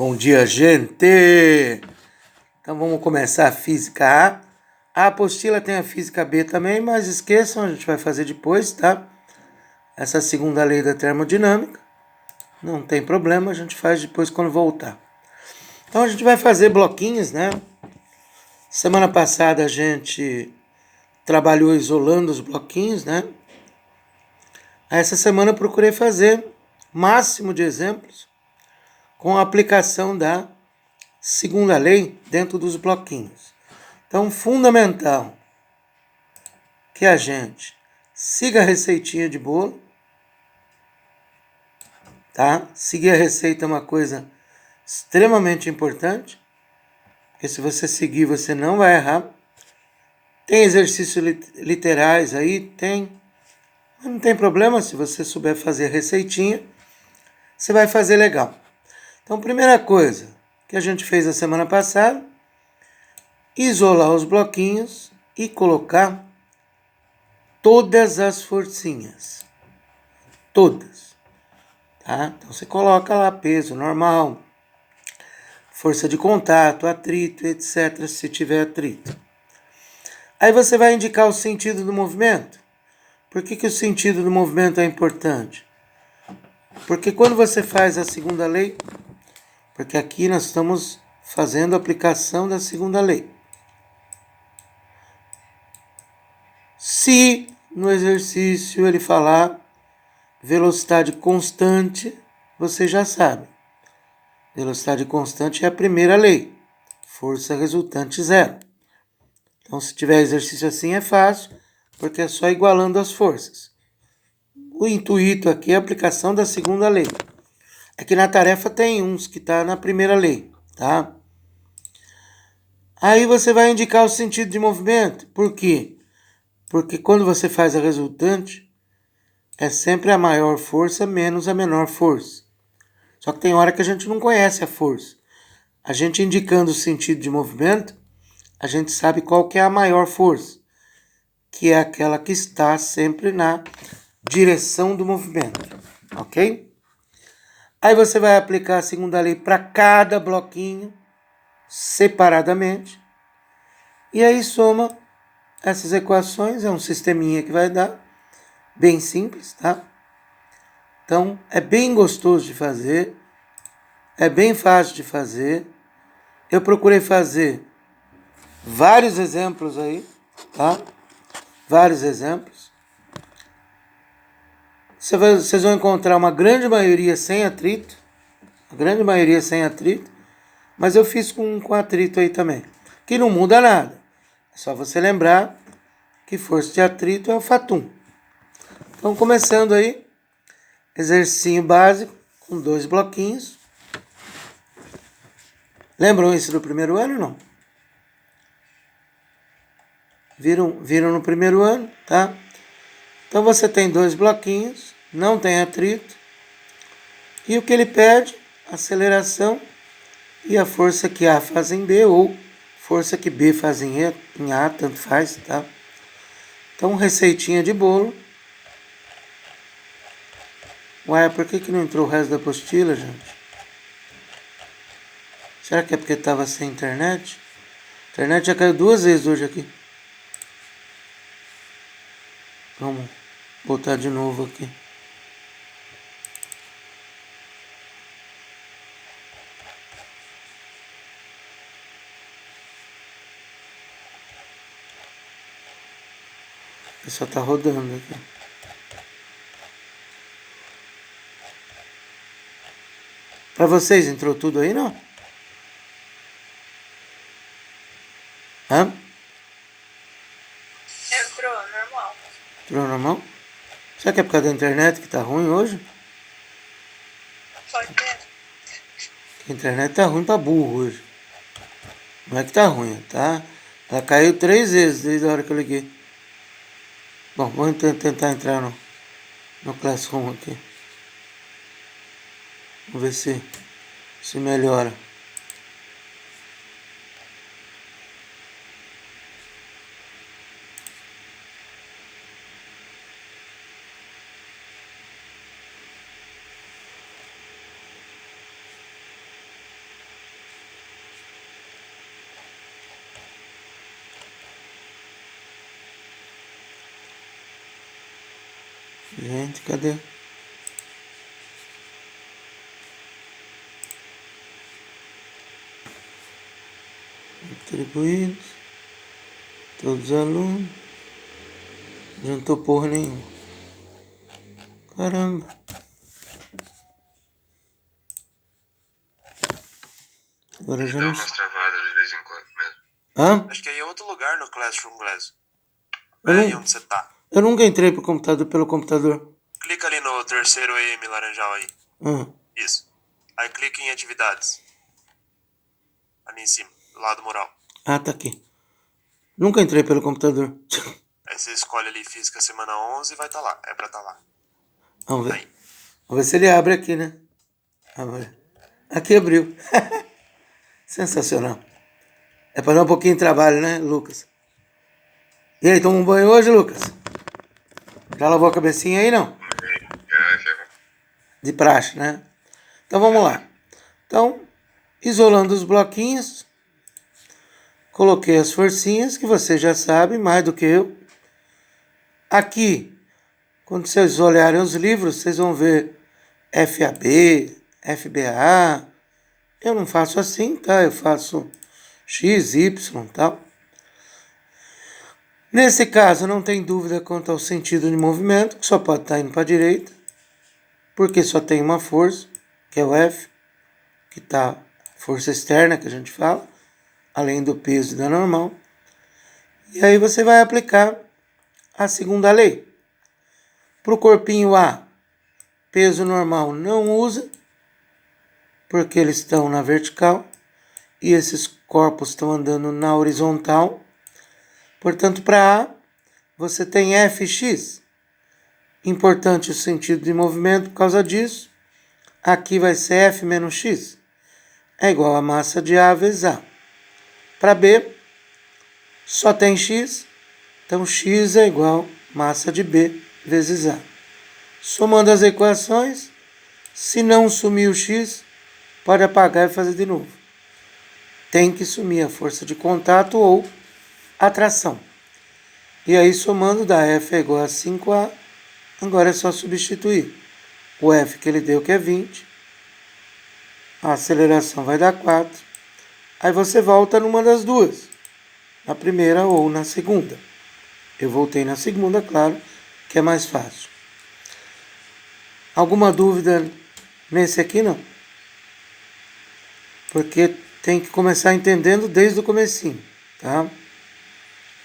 Bom dia, gente! Então vamos começar a física A. A apostila tem a física B também, mas esqueçam, a gente vai fazer depois, tá? Essa segunda lei da termodinâmica. Não tem problema, a gente faz depois quando voltar. Então a gente vai fazer bloquinhos, né? Semana passada a gente trabalhou isolando os bloquinhos, né? Essa semana eu procurei fazer máximo de exemplos com a aplicação da segunda lei dentro dos bloquinhos. Então, fundamental que a gente siga a receitinha de bolo, tá? Seguir a receita é uma coisa extremamente importante, porque se você seguir, você não vai errar. Tem exercícios literais aí? Tem. Mas não tem problema, se você souber fazer a receitinha, você vai fazer legal. Então, primeira coisa que a gente fez a semana passada, isolar os bloquinhos e colocar todas as forcinhas. Todas. Tá? Então você coloca lá peso normal, força de contato, atrito, etc. se tiver atrito. Aí você vai indicar o sentido do movimento. Por que o sentido do movimento é importante? Porque quando você faz a segunda lei, porque aqui nós estamos fazendo a aplicação da segunda lei. Se no exercício ele falar velocidade constante, você já sabe. Velocidade constante é a primeira lei. Força resultante zero. Então, se tiver exercício assim é fácil, porque é só igualando as forças. O intuito aqui é a aplicação da segunda lei. É que na tarefa tem uns que está na primeira lei, tá? Aí você vai indicar o sentido de movimento. Por quê? Porque quando você faz a resultante, é sempre a maior força menos a menor força. Só que tem hora que a gente não conhece a força. A gente indicando o sentido de movimento, a gente sabe qual que é a maior força, que é aquela que está sempre na direção do movimento, ok? Aí você vai aplicar a segunda lei para cada bloquinho, separadamente, e aí soma essas equações, é um sisteminha que vai dar, bem simples, tá? Então, é bem gostoso de fazer, é bem fácil de fazer. Eu procurei fazer vários exemplos aí, tá? Vários exemplos. Vocês vão encontrar uma grande maioria sem atrito. A grande maioria sem atrito. Mas eu fiz com atrito aí também. Que não muda nada. É só você lembrar que força de atrito é o fatum. Então, começando aí. Exercício básico com 2 bloquinhos. Lembram isso do primeiro ano ou não? Viram no primeiro ano, tá? Então você tem 2 bloquinhos, não tem atrito. E o que ele pede? Aceleração e a força que A faz em B ou força que B faz em A, tanto faz, tá? Então, receitinha de bolo. Ué, por que não entrou o resto da apostila, gente? Será que é porque estava sem internet? A internet já caiu 2 vezes hoje aqui. Vamos botar de novo aqui. Só tá rodando aqui. Para vocês entrou tudo aí, não? Hã? Entrou, normal. Entrou normal? Será que é por causa da internet que tá ruim hoje? Pode ser. A internet tá ruim pra burro hoje. Não é que tá ruim, tá? Ela caiu 3 vezes desde a hora que eu liguei. Bom, vamos tentar entrar no Classroom aqui. Vamos ver se melhora. Gente, cadê? Atribuídos. Todos os alunos. Não adiantou porra nenhuma. Caramba. Agora já não sei. Travadas de vez em quando mesmo. Hã? Acho que aí é outro lugar no Classroom Glass. Eu É aí não- onde você tá. Eu nunca entrei pro computador pelo computador. Clica ali no terceiro EM laranjal aí. Isso. Aí clica em atividades. Ali em cima, do lado mural. Ah, tá aqui. Nunca entrei pelo computador. Aí você escolhe ali física semana 11 e vai estar lá. É pra estar lá. Vamos ver. Aí. Vamos ver se ele abre aqui, né? Aqui abriu. Sensacional. É para dar um pouquinho de trabalho, né, Lucas? E aí, toma um banho hoje, Lucas? Já lavou a cabecinha aí, não? De praxe, né? Então vamos lá. Então, isolando os bloquinhos, coloquei as forcinhas, que você já sabe mais do que eu. Aqui, quando vocês olharem os livros, vocês vão ver FAB, FBA. Eu não faço assim, tá? Eu faço X, Y, tal. Nesse caso, não tem dúvida quanto ao sentido de movimento, que só pode estar indo para a direita, porque só tem uma força, que é o F, que está força externa, que a gente fala, além do peso da normal. E aí você vai aplicar a segunda lei. Para o corpinho A, peso normal não usa, porque eles estão na vertical, e esses corpos estão andando na horizontal. Portanto, para A, você tem Fx. Importante o sentido de movimento por causa disso. Aqui vai ser F menos X. É igual a massa de A vezes A. Para B, só tem X. Então, X é igual a massa de B vezes A. Somando as equações, se não sumir o X, pode apagar e fazer de novo. Tem que sumir a força de contato ou atração. E aí, somando, dá F é igual a 5A. Agora é só substituir o F que ele deu, que é 20. A aceleração vai dar 4. Aí você volta numa das duas, na primeira ou na segunda. Eu voltei na segunda, claro, que é mais fácil. Alguma dúvida nesse aqui, não? Porque tem que começar entendendo desde o comecinho, tá?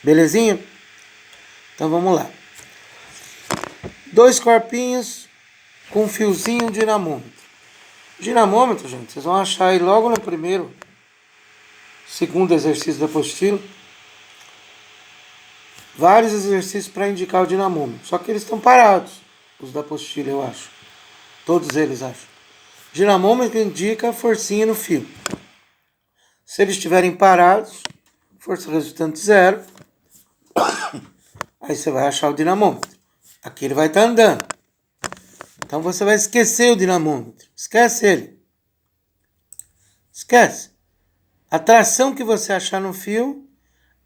Belezinha? Então vamos lá. 2 corpinhos com um fiozinho dinamômetro. Dinamômetro, gente, vocês vão achar aí logo no segundo exercício da apostila, vários exercícios para indicar o dinamômetro. Só que eles estão parados, os da apostila, eu acho. Todos eles, acho. Dinamômetro indica a forcinha no fio. Se eles estiverem parados, força resultante 0, aí você vai achar o dinamômetro. Aqui ele vai estar andando. Então você vai esquecer o dinamômetro. Esquece ele. Esquece. A tração que você achar no fio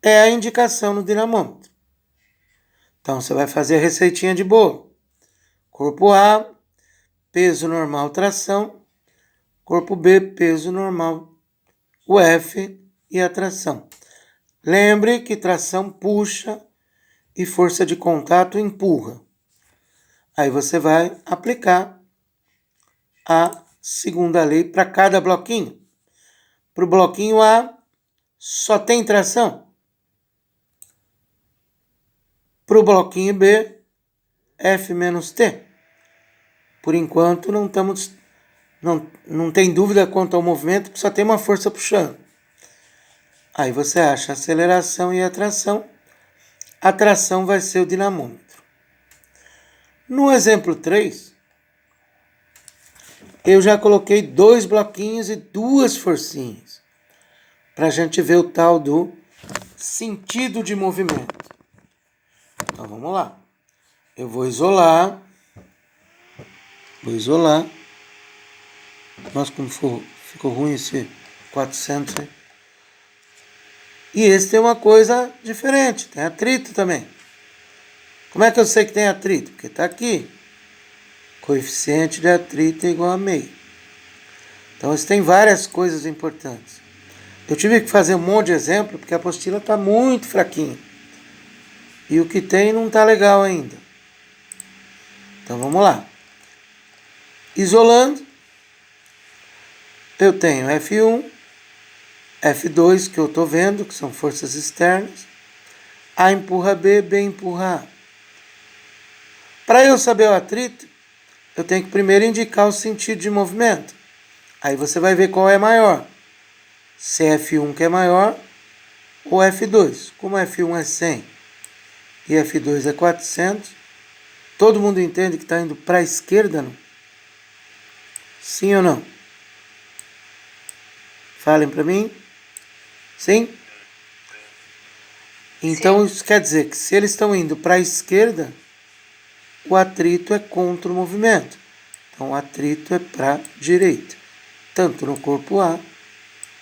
é a indicação no dinamômetro. Então você vai fazer a receitinha de bolo. Corpo A, peso normal, tração. Corpo B, peso normal, o F e a tração. Lembre que tração puxa e força de contato empurra. Aí você vai aplicar a segunda lei para cada bloquinho. Para o bloquinho A, só tem tração. Para o bloquinho B, F menos T. Por enquanto, não tem dúvida quanto ao movimento, porque só tem uma força puxando. Aí você acha a aceleração e a tração. A tração vai ser o dinamômetro. No exemplo 3, eu já coloquei 2 bloquinhos e 2 forcinhas, para a gente ver o tal do sentido de movimento. Então vamos lá. Eu vou isolar. Nossa, como ficou ruim esse 400 aí. E esse tem uma coisa diferente, tem atrito também. Como é que eu sei que tem atrito? Porque está aqui. Coeficiente de atrito é igual a meio. Então, isso tem várias coisas importantes. Eu tive que fazer um monte de exemplo, porque a apostila está muito fraquinha. E o que tem não está legal ainda. Então, vamos lá. Isolando, eu tenho F1, F2, que eu estou vendo, que são forças externas. A empurra B, B empurra A. Para eu saber o atrito, eu tenho que primeiro indicar o sentido de movimento. Aí você vai ver qual é maior. Se é F1 que é maior ou F2. Como F1 é 100 e F2 é 400, todo mundo entende que está indo para a esquerda, não? Sim ou não? Falem para mim. Sim? Então isso quer dizer que se eles estão indo para a esquerda, o atrito é contra o movimento. Então o atrito é para a direita, tanto no corpo A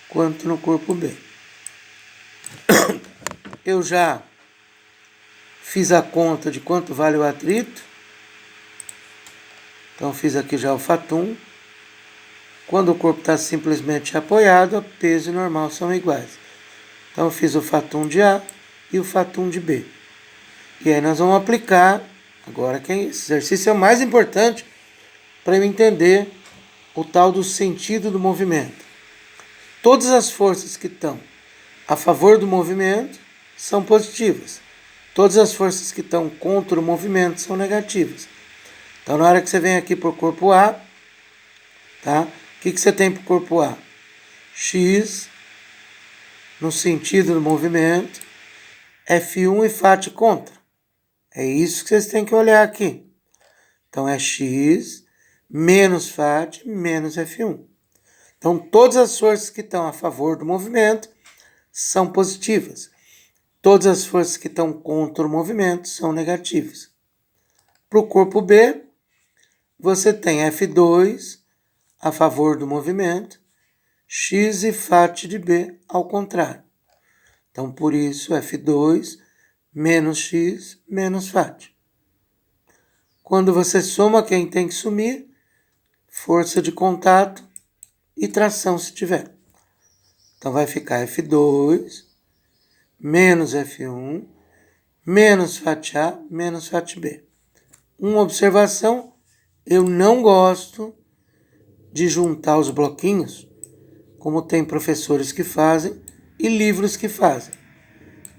quanto no corpo B. Eu já fiz a conta de quanto vale o atrito. Então fiz aqui já o fatum. Quando o corpo está simplesmente apoiado, o peso e normal são iguais. Então eu fiz o fatum de A e o fatum de B. E aí nós vamos aplicar, agora que esse exercício é o mais importante para eu entender o tal do sentido do movimento. Todas as forças que estão a favor do movimento são positivas. Todas as forças que estão contra o movimento são negativas. Então, na hora que você vem aqui para o corpo A, tá? O que você tem para o corpo A? X, no sentido do movimento, F1 e FAT contra. É isso que vocês têm que olhar aqui. Então, é X menos FAT menos F1. Então, todas as forças que estão a favor do movimento são positivas. Todas as forças que estão contra o movimento são negativas. Para o corpo B, você tem F2 a favor do movimento, X e FAT de B ao contrário. Então, por isso, F2 menos X menos FAT. Quando você soma quem tem que sumir, força de contato e tração se tiver. Então, vai ficar F2 menos F1 menos FAT A menos FAT B. Uma observação, eu não gosto de juntar os bloquinhos, como tem professores que fazem e livros que fazem.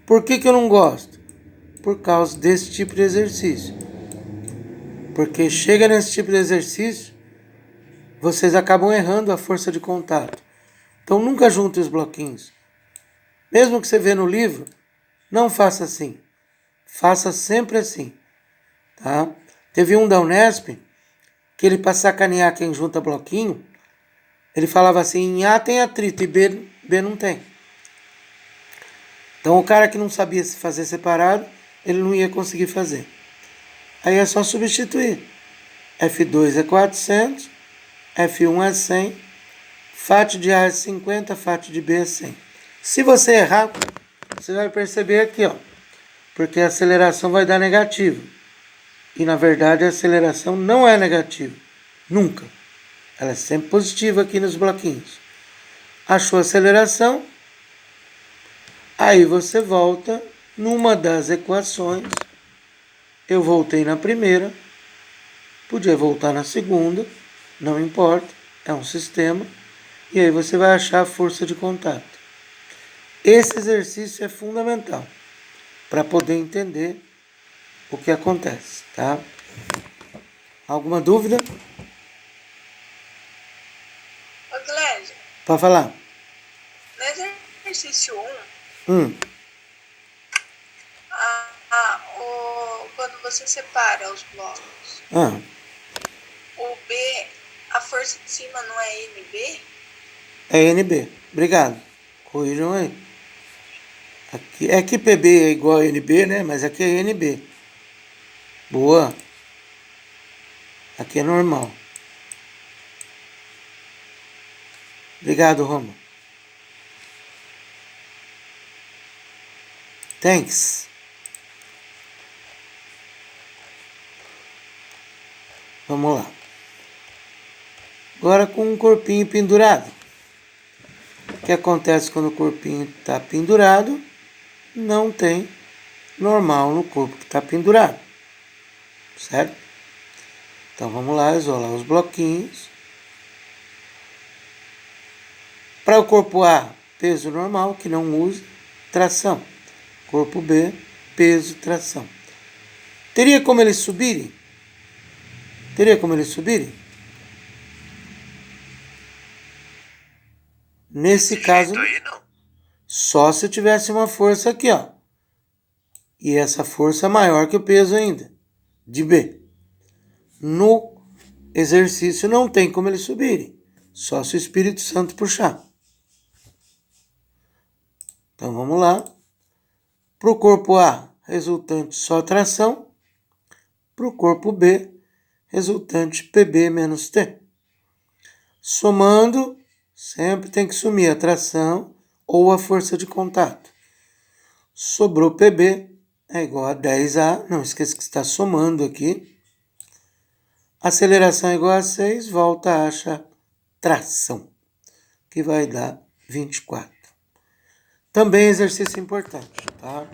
Por que eu não gosto? Por causa desse tipo de exercício. Porque chega nesse tipo de exercício, vocês acabam errando a força de contato. Então nunca junte os bloquinhos. Mesmo que você vê no livro, não faça assim. Faça sempre assim. Tá? Teve um da Unesp, que ele, para sacanear quem junta bloquinho, ele falava assim, em A tem atrito e B não tem. Então o cara que não sabia se fazer separado, ele não ia conseguir fazer. Aí é só substituir. F2 é 400, F1 é 100, FAT de A é 50, FAT de B é 100. Se você errar, você vai perceber aqui, ó, porque a aceleração vai dar negativo. E na verdade a aceleração não é negativa, nunca. Ela é sempre positiva aqui nos bloquinhos. Achou a aceleração? Aí você volta numa das equações. Eu voltei na primeira, podia voltar na segunda, não importa, é um sistema. E aí você vai achar a força de contato. Esse exercício é fundamental para poder entender o que acontece, tá? Alguma dúvida? Ô, Clédio, Pode falar. no exercício 1, quando você separa os blocos, o B, a força de cima não é NB? É NB. Obrigado. Corrijam aí. Aqui PB é igual a NB, né? Mas aqui é NB. Boa. Aqui é normal. Obrigado, Roma. Thanks. Vamos lá. Agora com um corpinho pendurado. O que acontece quando o corpinho está pendurado? Não tem normal no corpo que está pendurado. Certo? Então vamos lá, isolar os bloquinhos. Para o corpo A, peso normal, que não usa, tração. Corpo B, peso, tração. Teria como eles subirem? Nesse caso, aí, não. só se tivesse uma força aqui, ó. E essa força é maior que o peso ainda, de B. No exercício não tem como eles subirem, só se o Espírito Santo puxar. Então vamos lá. Para o corpo A, resultante só tração. Para o corpo B, resultante PB menos T. Somando, sempre tem que sumir a tração ou a força de contato. Sobrou PB, é igual a 10A. Não esqueça que está somando aqui. Aceleração é igual a 6, volta, acha tração, que vai dar 24. Também exercício importante, tá?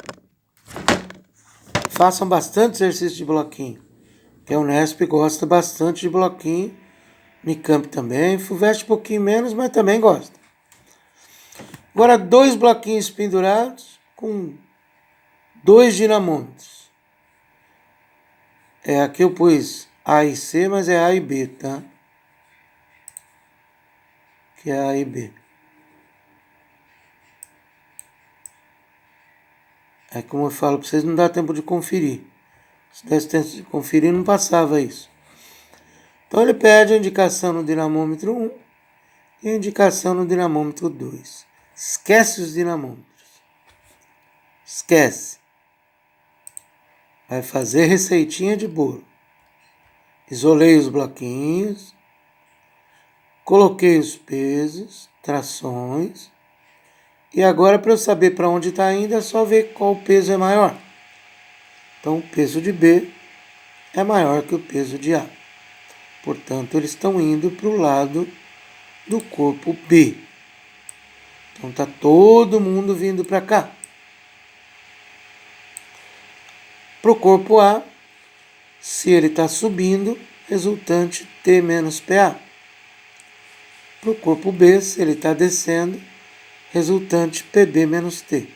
Façam bastante exercício de bloquinho, que a Unesp gosta bastante de bloquinho, Unicamp também, FUVEST um pouquinho menos, mas também gosta. Agora, 2 bloquinhos pendurados com 2 dinamômetros. Aqui eu pus A e C, mas é A e B, tá? Que é A e B. É como eu falo para vocês, não dá tempo de conferir. Se desse tempo de conferir, não passava isso. Então ele pede a indicação no dinamômetro 1 e a indicação no dinamômetro 2. Esquece os dinamômetros. Esquece. Vai fazer receitinha de bolo. Isolei os bloquinhos. Coloquei os pesos, trações. E agora, para eu saber para onde está indo, é só ver qual peso é maior. Então, o peso de B é maior que o peso de A. Portanto, eles estão indo para o lado do corpo B. Então, está todo mundo vindo para cá. Para o corpo A, se ele está subindo, resultante T menos PA. Para o corpo B, se ele está descendo, resultante PB menos T.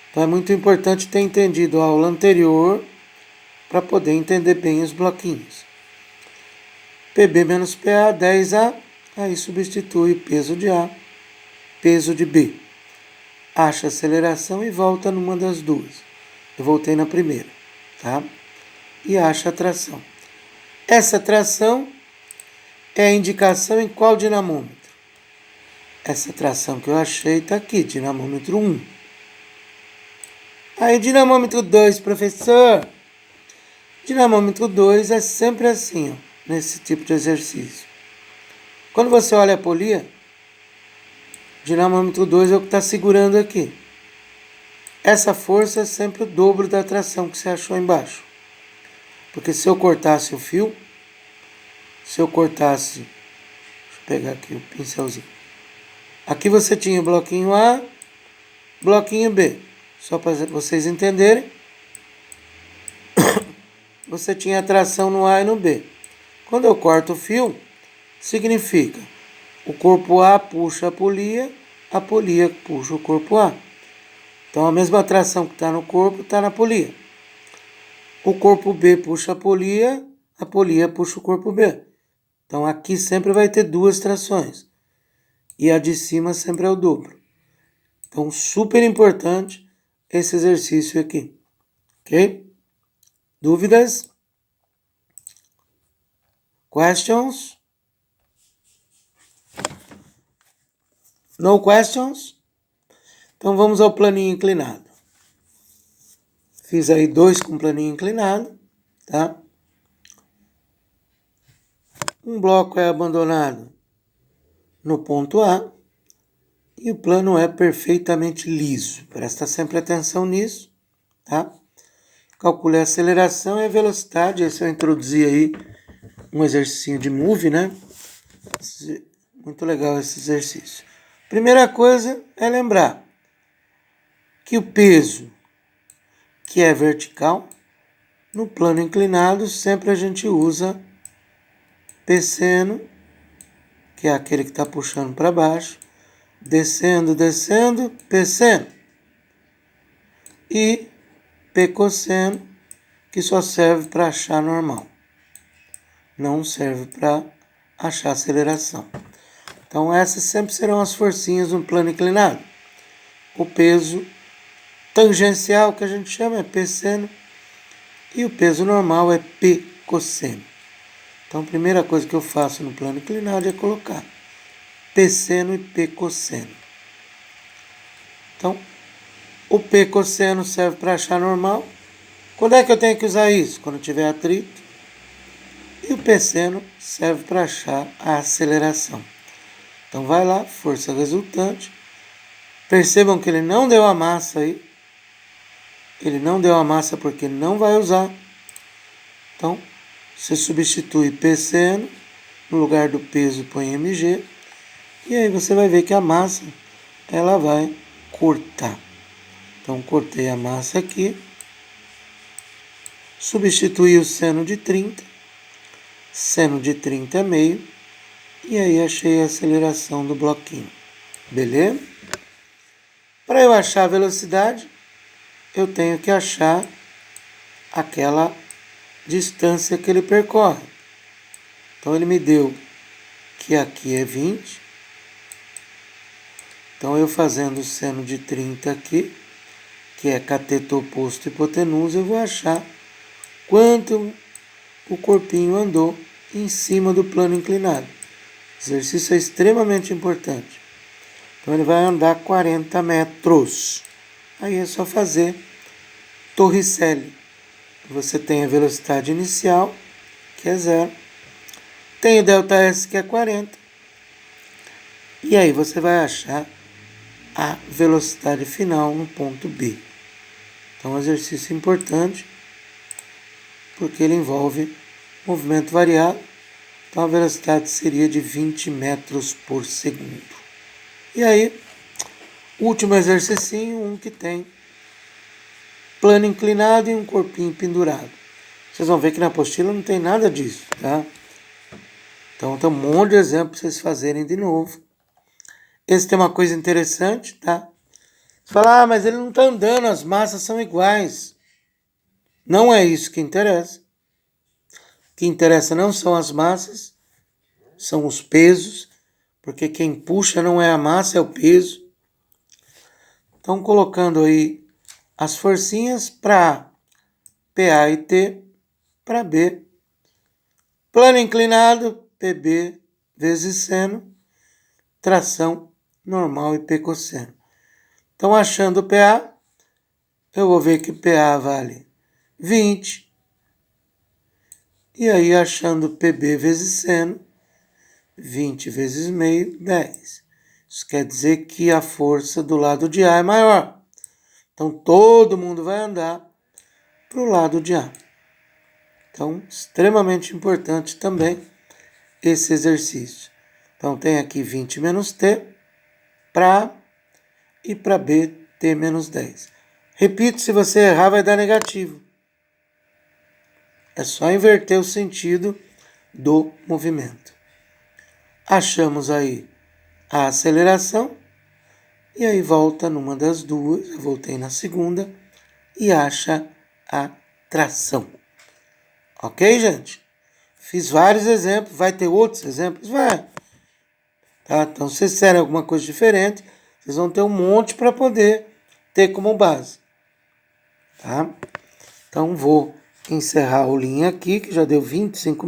Então é muito importante ter entendido a aula anterior para poder entender bem os bloquinhos. PB menos PA, 10A, aí substitui peso de A, peso de B. Acha a aceleração e volta numa das duas. Eu voltei na primeira, tá? E acha a tração. Essa tração é a indicação em qual dinamômetro? Essa tração que eu achei está aqui, dinamômetro 1. Aí, dinamômetro 2, professor. Dinamômetro 2 é sempre assim, ó, nesse tipo de exercício. Quando você olha a polia, dinamômetro 2 é o que está segurando aqui. Essa força é sempre o dobro da tração que você achou embaixo. Porque se eu cortasse o fio, deixa eu pegar aqui o pincelzinho. Aqui você tinha o bloquinho A, bloquinho B. Só para vocês entenderem. Você tinha tração no A e no B. Quando eu corto o fio, significa o corpo A puxa a polia puxa o corpo A. Então a mesma tração que está no corpo está na polia. O corpo B puxa a polia puxa o corpo B. Então aqui sempre vai ter 2 trações. E a de cima sempre é o dobro. Então super importante esse exercício aqui. Ok? Dúvidas? Questions? No questions? Então vamos ao planinho inclinado. Fiz aí 2 com planinho inclinado, tá? Um bloco é abandonado no ponto A e o plano é perfeitamente liso. Presta sempre atenção nisso, tá? Calcule a aceleração e a velocidade. Esse eu introduzi aí um exercício de move, né? Muito legal esse exercício. Primeira coisa é lembrar que o peso que é vertical, no plano inclinado, sempre a gente usa P seno, que é aquele que está puxando para baixo, descendo, descendo, P seno. E P cosseno, que só serve para achar normal. Não serve para achar aceleração. Então essas sempre serão as forcinhas no plano inclinado. O peso tangencial, que a gente chama, é P seno. E o peso normal é P cosseno. Então a primeira coisa que eu faço no plano inclinado é colocar P seno e P cosseno. Então, o P cosseno serve para achar normal. Quando é que eu tenho que usar isso? Quando tiver atrito. E o P seno serve para achar a aceleração. Então vai lá, força resultante. Percebam que ele não deu a massa aí. Ele não deu a massa porque não vai usar. Então, você substitui P seno, no lugar do peso põe mg. E aí você vai ver que a massa, ela vai cortar. Então, cortei a massa aqui. Substituí o seno de 30. Seno de 30 é meio. E aí achei a aceleração do bloquinho. Beleza? Para eu achar a velocidade, eu tenho que achar aquela distância que ele percorre. Então ele me deu que aqui é 20. Então eu fazendo o seno de 30 aqui, que é cateto oposto e hipotenusa, eu vou achar quanto o corpinho andou em cima do plano inclinado. O exercício é extremamente importante. Então ele vai andar 40 metros. Aí é só fazer Torricelli. Você tem a velocidade inicial, que é 0. Tem o ΔS, que é 40. E aí você vai achar a velocidade final no ponto B. Então, é um exercício importante, porque ele envolve movimento variado. Então, a velocidade seria de 20 metros por segundo. E aí, último exercício, um que tem plano inclinado e um corpinho pendurado. Vocês vão ver que na apostila não tem nada disso, tá? Então, tem um monte de exemplo para vocês fazerem de novo. Esse tem uma coisa interessante, tá? Você fala, mas ele não está andando, as massas são iguais. Não é isso que interessa. O que interessa não são as massas, são os pesos, porque quem puxa não é a massa, é o peso. Então, colocando aí as forcinhas para PA e T, para B. Plano inclinado, PB vezes seno, tração normal e P cosseno. Então, achando o PA, eu vou ver que PA vale 20. E aí, achando PB vezes seno, 20 vezes meio, 10. Isso quer dizer que a força do lado de A é maior. Então, todo mundo vai andar para o lado de A. Então, extremamente importante também esse exercício. Então, tem aqui 20 menos T para A e para B, T menos 10. Repito, se você errar, vai dar negativo. É só inverter o sentido do movimento. Achamos aí a aceleração. E aí volta numa das duas, eu voltei na segunda, e acha a tração. Ok, gente? Fiz vários exemplos, vai ter outros exemplos? Vai. Tá? Então, se vocês fizerem alguma coisa diferente, vocês vão ter um monte para poder ter como base. Tá? Então, vou encerrar a aulinha aqui, que já deu 25 minutos.